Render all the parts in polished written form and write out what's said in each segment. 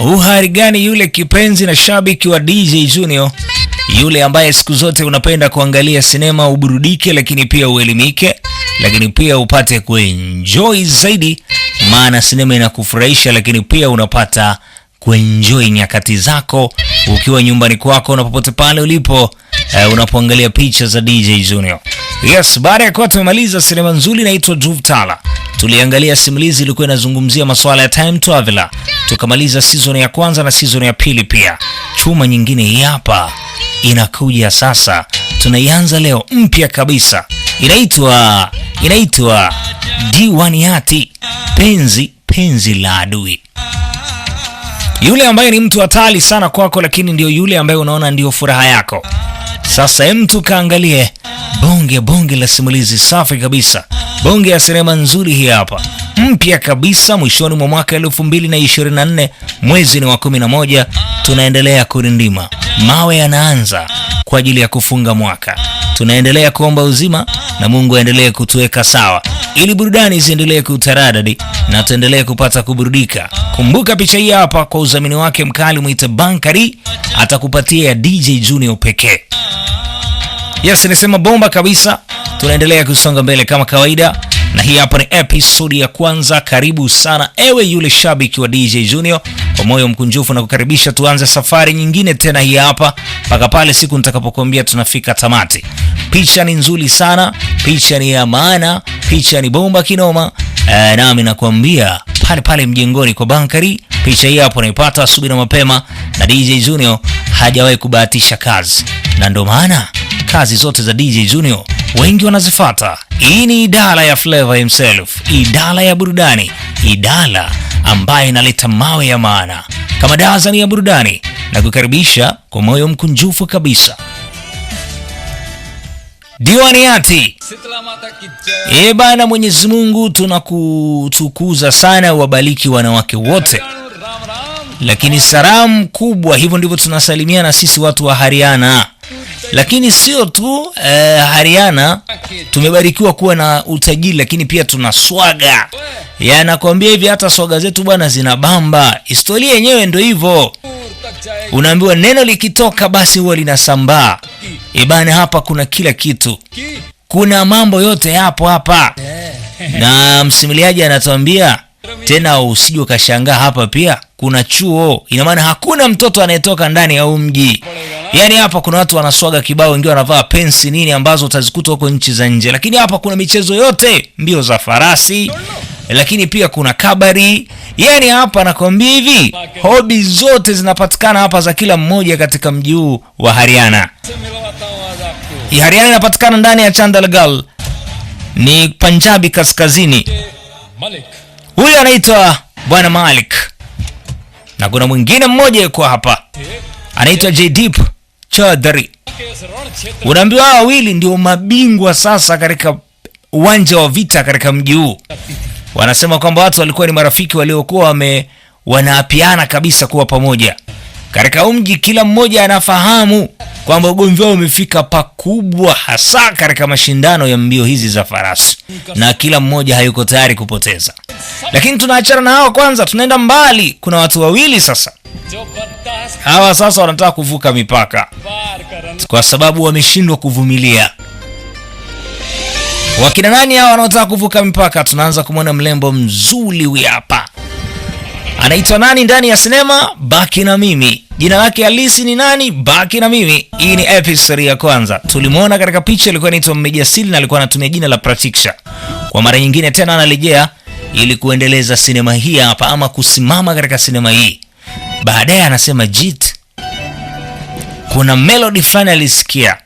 Uhari gani yule kipenzi na shabiki wa DJ Junior, yule ambaye siku zote unapenda kuangalia sinema uburudike, lakini pia uelimike, lakini pia upate kuenjoy zaidi, maana sinema inakufurahisha, lakini pia unapata kuenjoy nyakati zako ukiwa nyumbani kwako na popote pale ulipo, unapoangalia picha za DJ Junior. Yes, baada ya kuwa tumemaliza sinema nzuri inaitwa Duvtala, tuliangalia simulizi ilikuwa inazungumzia masuala ya time traveler. Tukamaliza season ya kwanza na season ya pili pia. Chuma nyingine hii hapa inakuja sasa. Tunaianza leo mpya kabisa. Inaitwa Diwaniati, penzi la adui. Yule ambaye ni mtu hatari sana kwako, lakini ndio yule ambaye unaona ndio furaha yako. Sasa mtu kaangalie bonge la simulizi safi kabisa. Bonge ya sinema nzuri hii hapa. Mpya kabisa mwishoni mwa mwaka 2024, mwezi ni wa 11, tunaendelea kurindima. Mawe yanaanza kwa ajili ya kufunga mwaka. Tunaendelea kuomba uzima na Mungu aendelee kutuweka sawa, ili burudani ziendelee kutaradadi na tuendelee kupata kuburudika. Kumbuka picha hii hapa kwa udhamini wake mkali muite Bankari, atakupatia DJ Junior pekee. Yes, nisema bomba kabisa. Tunaendelea kusonga mbele kama kawaida, na hii hapa ni episode ya kwanza. Karibu sana ewe yule shabiki wa DJ Junior, kwa moyo mkunjufu na kukaribisha. Tuanze safari nyingine tena hii hapa mpaka pale siku nitakapokuambia tunafika tamati. Picha ni nzuri sana, picha ni ya maana, picha ni bomba kinoma. Nami nakwambia pale mjengoni kwa Bankari, picha hii hapo naipata asubuhi na mapema, na DJ Junior hajawahi kubahatisha kazi, na ndio maana kazi zote za DJ Junior wengi wanazifuata. Hii ni idara ya Flavor himself, idara ya burudani, idara ambaye inaleta mawe ya maana kama dazani ya burudani, na kukaribisha kwa moyo mkunjufu kabisa. Diwaniati. Bana, Mwenyezi Mungu tunakutukuza sana, wabariki wanawake wote. Lakini salamu kubwa, hivyo ndivyo tunasalimiana sisi watu wa Haryana. Lakini sio tu Haryana tumebarikiwa kuwa na utajiri, lakini pia tuna swaga. Nakwambia hivi, hata swaga zetu bwana zinabamba. Historia yenyewe ndio hivyo. Unaambiwa neno likitoka basi huwa linasambaa. Bana, hapa kuna kila kitu. Kuna mambo yote hapo hapa. Na msimuliaji anatuambia tena usije ukashangaa, hapa pia kuna chuo. Ina maana hakuna mtoto anayetoka ndani ya mji. Yaani hapa kuna watu wanaswaga kibao, wengine wanavaa pensi nini ambazo utazikuta huko nchi za nje. Lakini hapa kuna michezo yote, mbio za farasi, lakini pia kuna kabari. Yaani hapa nakwambia hivi, hobby zote zinapatikana hapa za kila mmoja katika mji huu wa Haryana. Haryana inapatikana ndani ya Chandigarh, ni Punjabi kaskazini. Huyu anaitwa Bwana Malik, na kuna mwingine mmoja yuko hapa anaitwa Jaydeep Chaudhary. Unaambiwa hao wawili ndio mabingwa sasa katika uwanja wa vita katika mji huu. Wanasema kwamba watu walikuwa ni marafiki waliokuwa wanaapiana kabisa kuwa pamoja katika mji. Kila mmoja anafahamu kwamba ugomvi wao umefika pakubwa, hasa katika mashindano ya mbio hizi za farasi, na kila mmoja hayuko tayari kupoteza. Lakini tunaachana na hao kwanza, tunaenda mbali. Kuna watu wawili sasa. Hawa sasa wanataka kuvuka mipaka kwa sababu wameshindwa kuvumilia. Wakina nani hawa wanaotaka kuvuka mipaka? Tunaanza kumwona mlembo mzuri huyu hapa. Anaitwa nani ndani ya sinema? Baki na mimi. Jina lake halisi ni nani? Baki na mimi. Hii ni episode ya kwanza. Tulimuona katika picha ilikuwa inaitwa Mmejasili na alikuwa anatumia jina la Pratiksha. Kwa mara nyingine tena analejea ili kuendeleza sinema hii hapa, ama kusimama katika sinema hii. Baadaye anasema Jit, kuna melody fulani alisikia,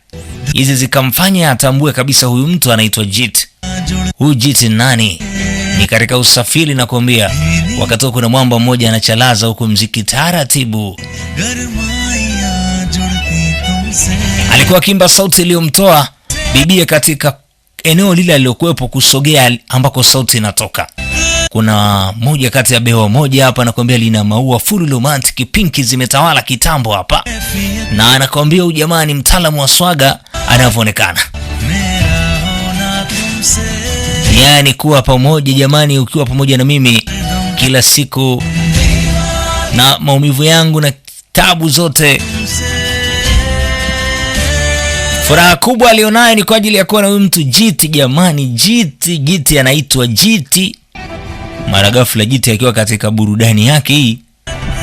hizi zikamfanya atambue kabisa huyu mtu anaitwa Jit. Huyu Jit nani? Ni katika usafiri na kuambia, wakati kuna mwamba mmoja anachalaza huko mziki taratibu. Alikuwa kimba sauti iliyomtoa bibie katika eneo lile alilokuepo kusogea ambako sauti inatoka. Kuna moja kati ya bewa moja hapa anakuambia lina maua full romantic pinki zimetawala kitambo hapa. Na anakuambia huyu jamaa ni mtaalamu wa swaga anavyoonekana. Yaani kuwa pamoja jamani, ukiwa pamoja na mimi kila siku na maumivu yangu na tabu zote. Furaha kubwa alionayo ni kwa ajili ya kuwa na huyu mtu Jiti. Jamani, Jiti anaitwa Jiti. Mara ghafla Jiti akiwa katika burudani yake hii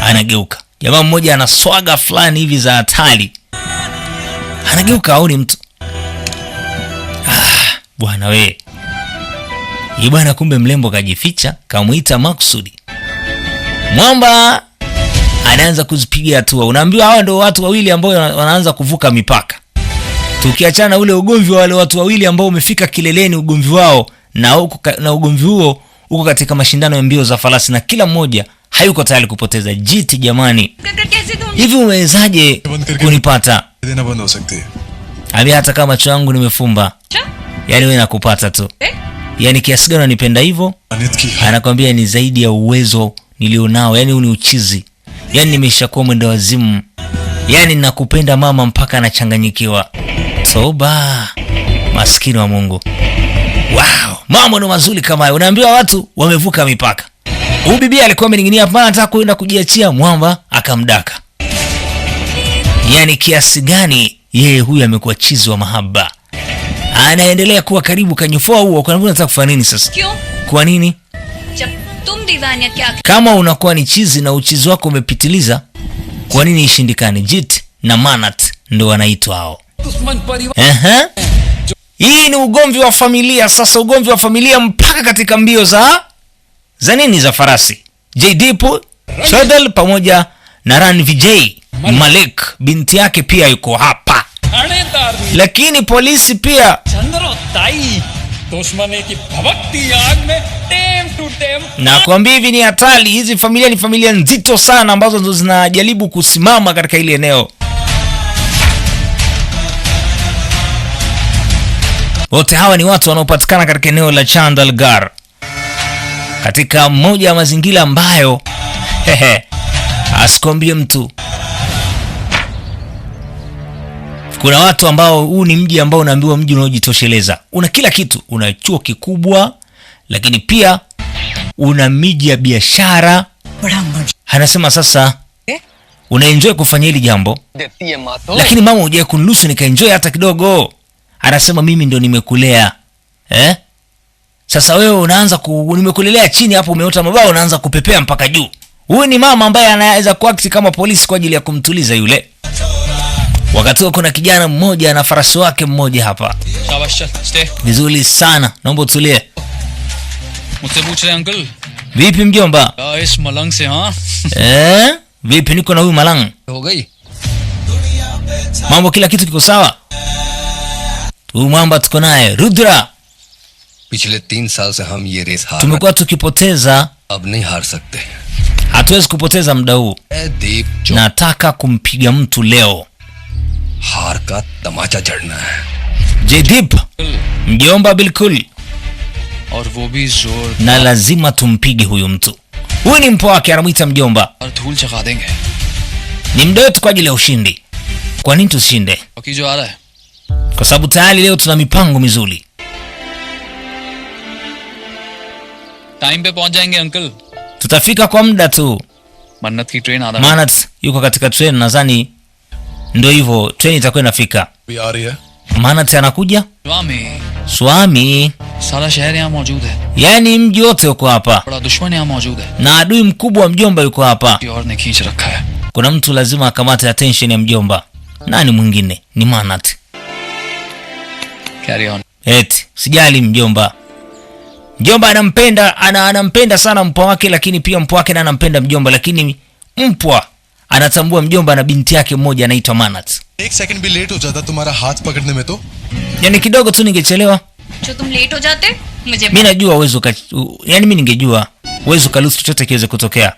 anageuka. Jamaa mmoja ana swaga fulani hivi za hatari, anageuka aoni mtu. Bwana we, hii bwana, kumbe mlembo kajificha, kamuita maksudi. Mwamba anaanza kuzipiga hatua. Unaambiwa hawa ndio watu wawili ambao wanaanza kuvuka mipaka. Tukiachana ule ugomvi wa wale watu wawili ambao umefika kileleni ugomvi wao, na ugomvi huo uko katika mashindano ya mbio za farasi na kila mmoja hayuko tayari kupoteza. Jiti jamani, hivi umewezaje kunipata? Abi hata kama macho yangu nimefumba. Yaani wewe nakupata tu. Yaani kiasi gani unanipenda hivyo? Anakwambia ni zaidi ya uwezo nilionao. Yaani ni uchizi. Yaani nimeshakuwa mwenda wazimu. Yaani nakupenda mama mpaka anachanganyikiwa. Toba. Maskini wa Mungu. Wow, mambo ni mazuri kama hayo. Unaambiwa watu wamevuka mipaka. Huyu bibi alikuwa ameninginia hapa, anataka kwenda kujiachia, Mwamba akamdaka. Yaani kiasi gani yeye huyu amekuwa chizi wa mahaba. Anaendelea kuwa karibu kanyofoa huo. Kwa nini unataka kufanya nini sasa? Kwa nini? Kama unakuwa ni chizi na uchizi wako umepitiliza, kwa nini ishindikane? Jit na Manat ndio wanaitwa hao. Hii ni ugomvi wa familia. Sasa ugomvi wa familia mpaka katika mbio za nini, za farasi. Jaydeep Chadal pamoja na Ranvijay Malik, binti yake pia yuko hapa. Lakini polisi pia na kuambia hivi ni hatari. Hizi familia ni familia nzito sana ambazo ndo zinajaribu kusimama katika ile eneo. Wote hawa ni watu wanaopatikana katika eneo la Chandalgarh, katika moja ya mazingira ambayo asikwambie mtu. Kuna watu ambao huu ni mji ambao unaambiwa mji unaojitosheleza. Una kila kitu, una chuo kikubwa, lakini pia una miji ya biashara. Anasema sasa unaenjoy kufanya hili jambo, lakini mama hujaye kuniruhusu nikaenjoy hata kidogo. Anasema mimi ndo nimekulea. Sasa wewe unaanza nimekulelea chini hapo, umeota mabao unaanza kupepea mpaka juu. Huyu ni mama ambaye anaweza kuact kama polisi kwa ajili ya kumtuliza yule. Wakati kuna kijana mmoja na farasi wake mmoja hapa. Vizuri sana, naomba utulie. Vipi mjomba? Vipi, niko na huyu Malang. Mambo kila kitu kiko sawa? Huyu Mwamba tuko naye Rudra. पिछले 3 साल से हम ये रेस हार, tumekuwa tukipoteza, अब नहीं हार सकते. Hatuwezi kupoteza muda huu. Nataka kumpiga mtu leo. हार का तमाचा चढ़ना है. Jaydeep, mjomba bilkul. और वो भी जोर. Na lazima tumpige huyu mtu. Huyu ni mpo wake, anamuita mjomba. और धूल चखा देंगे. Ni muda wetu kwa ajili ya ushindi. Kwa nini tusinde? बाकी जो आ रहा है. Kwa sababu tayari leo tuna mipango mizuri. Time पे पहुंच जाएंगे uncle. Tutafika kwa muda tu. मन्नत की ट्रेन आधा. Manat yuko katika train, nadhani ndio hivyo, train itakuwa inafika. भी आ रही है. Manat anakuja? Swami. सारा शहर यहाँ मौजूद है. Yaani mji wote uko hapa. बड़ा दुश्मन यहाँ मौजूद है. Na adui mkubwa wa mjomba yuko hapa. और ने खींच रखा है. Kuna mtu lazima akamate attention ya mjomba. Nani mwingine? Ni Manat. Carry on. Sijali mjomba. Mjomba anampenda sana mpwa wake, lakini pia mpwa wake na anampenda mjomba, lakini mpwa anatambua mjomba na binti yake mmoja anaitwa Manat. एक सेकंड भी लेट हो जाता तुम्हारा हाथ पकड़ने में तो. Yaani kidogo tu ningechelewa. जो तुम लेट हो जाते मुझे. Mimi najua uwezo yaani mimi ningejua uwezo kalusu chochote kiweze kutokea.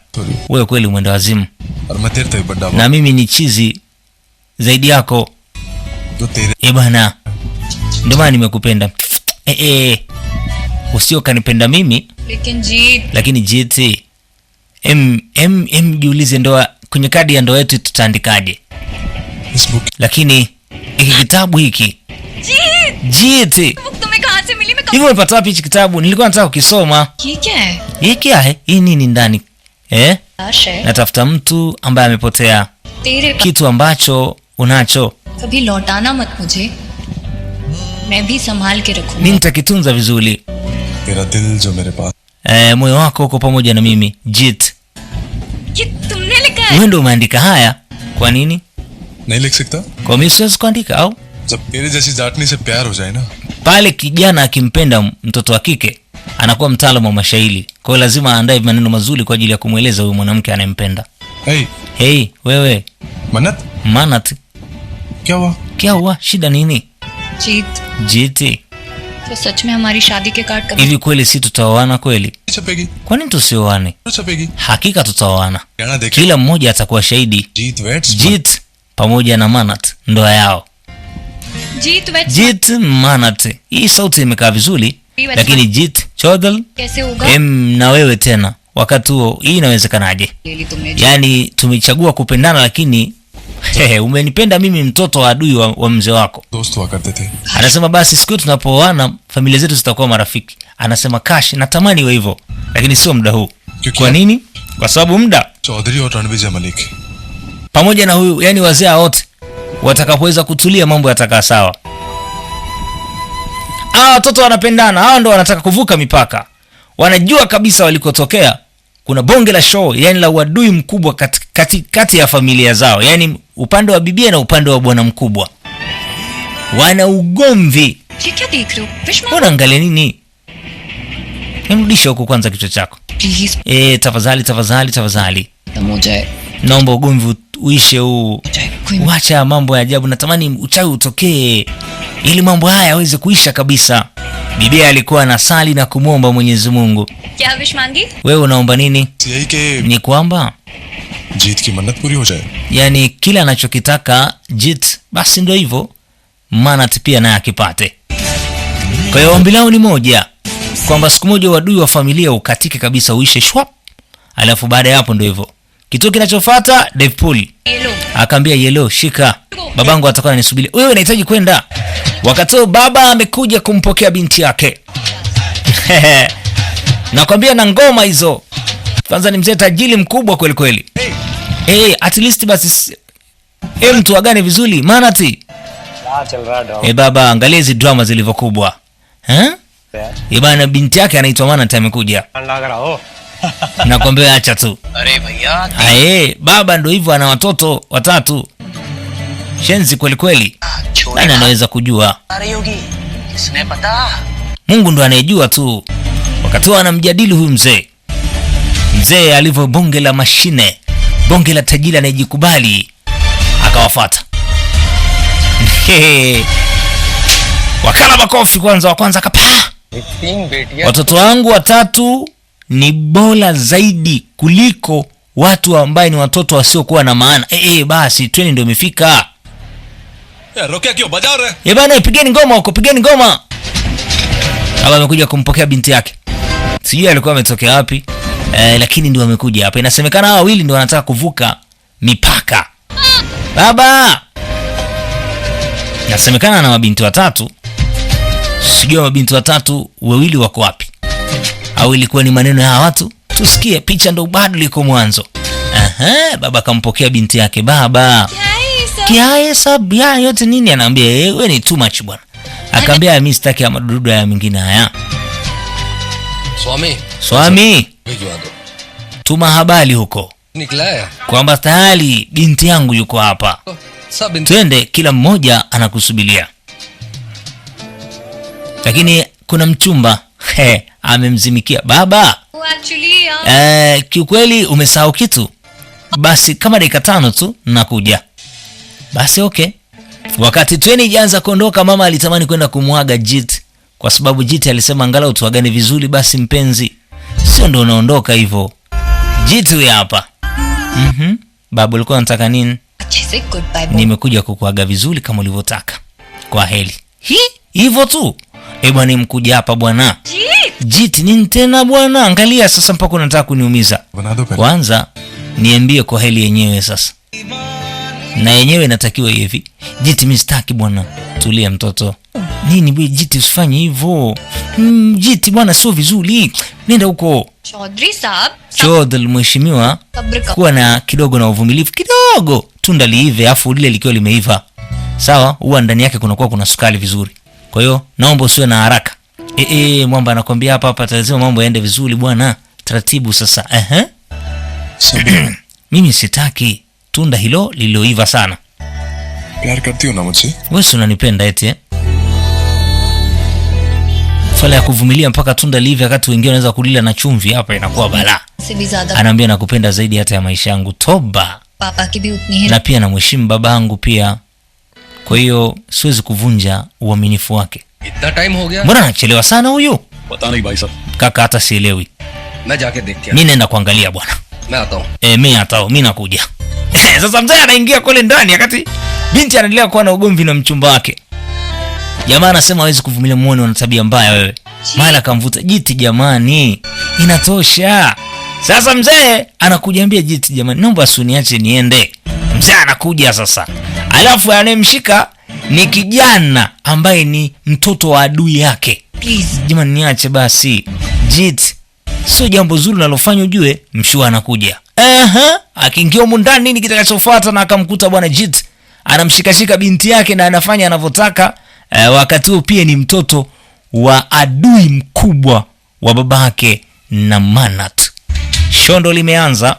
Wewe kweli mwenda wazimu. और मैं तेरे तो बड़ा Na mimi ni chizi zaidi yako. जो तेरे Bwana. Ndio maana nimekupenda. Usio kanipenda mimi. लेकिन जीत. Lakini JT jiulize ndoa kwenye kadi ya ndoa yetu tutaandikaje? इस book Lakini hiki kitabu hiki JT, book तुम्हें कहाँ से मिली? मैं hivi umepata wapi hiki kitabu? Nilikuwa nataka kukisoma. ये क्या है? Hii kia hii nini ndani? लाश है natafuta mtu ambaye amepotea, तेरे पास kitu ambacho unacho कभी लौटाना मत मुझे, मैं भी संभाल के mimi रखूंगा. nitakitunza vizuri. तेरा दिल जो मेरे पास Moyo wako uko pamoja na mimi. Jit, ये तुमने लिखा है? wewe ndio umeandika haya. Kwa nini? नहीं लिख सकता. Kwa mimi siwezi kuandika au? जब तेरे जैसी जाटनी से प्यार हो जाए ना, Pale kijana akimpenda mtoto wa kike anakuwa mtaalamu wa mashairi. Kwa hiyo lazima aandae maneno mazuri kwa ajili ya kumweleza huyo mwanamke anayempenda. hey, Hey, wewe, मन्नत Manat, क्या हुआ? क्या हुआ? Shida nini? जीत, Jiti, तो सच में हमारी शादी के कार्ड कभी hivi kweli si tutaoana kweli? छपेगी Kwa nini tusioane? तो छपेगी. Hakika tutaoana. कहना देख, Kila mmoja atakuwa shahidi. Jeet weds Jit pamoja na Manat, ndoa yao. Jeet वैसे Jit Manat, hii sauti imekaa vizuri, lakini Jit Chodal कैसे होगा? na wewe tena. Wakati huo hii inawezekanaje? ले ली तुमने. Yaani tumechagua kupendana, lakini umenipenda mimi, mtoto wa adui wa mzee wako. दोस्त हुआ करते थे. Anasema basi siku tunapooana familia zetu zitakuwa marafiki. Anasema Kash, natamani iwe hivyo, lakini sio muda huu. Kwa nini? Kwa sababu muda Chaudhary और रणविजय Malik pamoja na huyu, yani wazee wote watakapoweza kutulia, mambo yatakaa sawa. Hawa watoto wanapendana, hawa ndo wanataka kuvuka mipaka, wanajua kabisa walikotokea. Kuna bonge la show, yani la uadui mkubwa kati ya familia zao, yani upande wa bibia na upande wa bwana mkubwa, wana ugomvi. ये क्या देख रहे हो? विश्वा Unaangalia nini? Nirudisha huko kwanza kichwa chako. Please Tafadhali, मुझे naomba ugomvi uishe huu. कोई Wacha mambo ya ajabu, natamani uchawi utokee ili mambo haya yaweze kuisha kabisa. Bibia alikuwa anasali na kumwomba Mwenyezi Mungu. क्या विश मांगी? Wewe unaomba nini? यही के Ni kwamba जीत की मन्नत पूरी हो जाए. yani kila anachokitaka Jit basi ndio hivyo, Manat pia naye akipate. Kwa hiyo ombi lao ni moja, kwamba siku moja uadui wa familia ukatike kabisa, uishe shwap. Alafu baada ya hapo ndio hivyo. Kitu kinachofuata Deadpool ये लो. akaambia Yellow, shika, babangu atakuwa ananisubiri. Wewe unahitaji kwenda. Wakati huo baba amekuja kumpokea binti yake. Nakwambia na ngoma hizo. Kwanza ni mzee tajiri mkubwa kweli kweli. At least basi mtu agane vizuri, Manati. Baba, angalia hizi drama zilivyokubwa. Bana, binti yake anaitwa Manati amekuja. Nakwambia acha tu. अरे भैया Baba ndo hivyo, ana watoto watatu. Shenzi kweli kweli. Nani anaweza kujua? रही होगी किसने पता. Mungu ndo anayejua tu. Wakati huo anamjadili huyu mzee alivyo bonge la mashine, bonge la tajiri anayejikubali, akawafuata. Wakala makofi kwanza, wa kwanza akapa. Watoto wangu watatu ni bora zaidi kuliko watu ambaye ni watoto wasiokuwa na maana. Basi treni ndio imefika. रोके क्यों बजा रहे? Bana, pigeni ngoma huko, pigeni ngoma. Baba amekuja kumpokea binti yake. Sijui alikuwa ametokea wapi. Lakini ndio amekuja hapa. Inasemekana hawa wawili ndio wanataka kuvuka mipaka. Baba! Inasemekana ana mabinti watatu. Sijui mabinti watatu wawili wako wapi. Au ilikuwa ni maneno ya watu? Tusikie, picha ndo bado liko mwanzo. Baba kampokea binti yake. Baba, kiaye sababu ya yote nini? Anaambia wewe ni too much bwana. Akaambia mimi sitaki ya madudu ya mengine haya. Swami, tuma habari huko kwamba tayari binti yangu yuko hapa, twende, kila mmoja anakusubiria. Lakini kuna mchumba amemzimikia baba. Actually Kiukweli umesahau kitu. Basi kama dakika 5 tu nakuja. Basi okay. Wakati treni ianza kuondoka, mama alitamani kwenda kumwaga Jit, kwa sababu Jit alisema angalau tuagane vizuri. Basi mpenzi, sio ndo unaondoka hivyo. Jit huyu hapa. Baba ulikuwa unataka nini? अच्छे से goodbye. Nimekuja kukuaga vizuri kama ulivyotaka. Kwa heri. Hivyo tu. Bwana nimkuja hapa bwana. Jit nini tena bwana? Angalia sasa mpaka unataka kuniumiza. बना दो पहले. Kwanza niambie kwa heli yenyewe sasa. Na yenyewe inatakiwa hivi. Jit mimi sitaki bwana. Tulia mtoto. Nini bwe Jiti, usifanye hivyo. Jiti bwana, sio vizuri. Nenda huko. Chaudhary साहब Chodhri mheshimiwa, सब्र का kuwa na kidogo na uvumilivu kidogo. Tunda liive afu lile likiwa limeiva. Sawa, huwa ndani yake kuna sukari vizuri. Kwa hiyo naomba usiwe na haraka. Mwamba anakuambia hapa lazima mambo yaende vizuri bwana. Taratibu sasa. सबर Mimi sitaki tunda hilo lililoiva sana. प्यार करती हो ना मुझसे? Wewe si unanipenda eti eh? Fala ya kuvumilia mpaka tunda liive wakati wengine wanaweza kulila na chumvi, hapa inakuwa balaa. से भी ज्यादा Anaambia nakupenda zaidi hata ya maisha yangu. Toba. पापा की भी उतनी ही Na pia namheshimu babangu pia. Kwa hiyo siwezi kuvunja uaminifu wake. इतना टाइम हो गया? Mbona anachelewa sana huyu? पता नहीं भाई साहब, Kaka hata sielewi. मैं जाके देख के Mimi naenda kuangalia bwana. मैं आता हूँ. Mimi nakuja. Sasa mzee anaingia kule ndani wakati binti anaendelea kuwa na ugomvi na mchumba wake. Jamaa anasema hawezi kuvumilia, muone una tabia mbaya wewe. Mara akamvuta Jiti, jamani, inatosha. Sasa mzee anakujaambia Jiti, jamani, naomba usiniache niende. Mzee anakuja sasa. Alafu anayemshika ni kijana ambaye ni mtoto wa adui yake. Please Jamani, niache basi. Jiti, sio jambo zuri nalofanya ujue. Mshua anakuja. Akiingia humu ndani nini kitakachofuata, na akamkuta bwana Jiti anamshikashika binti yake na anafanya anavyotaka. Wakati huo pia ni mtoto wa adui mkubwa wa babake na Manat. Shondo limeanza.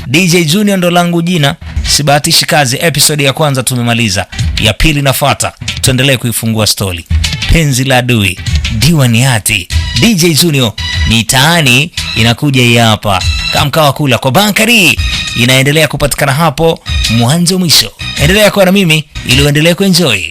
DJ Junior ndo langu jina, sibahatishi kazi. Episode ya kwanza tumemaliza, ya pili nafuata. Tuendelee kuifungua story. Penzi la adui, Diwani Hati, DJ Junior ni taani inakuja hii hapa. Kamkawa kula kwa Bankari inaendelea kupatikana hapo mwanzo mwisho. Endelea kuwa na mimi ili uendelee kuenjoy.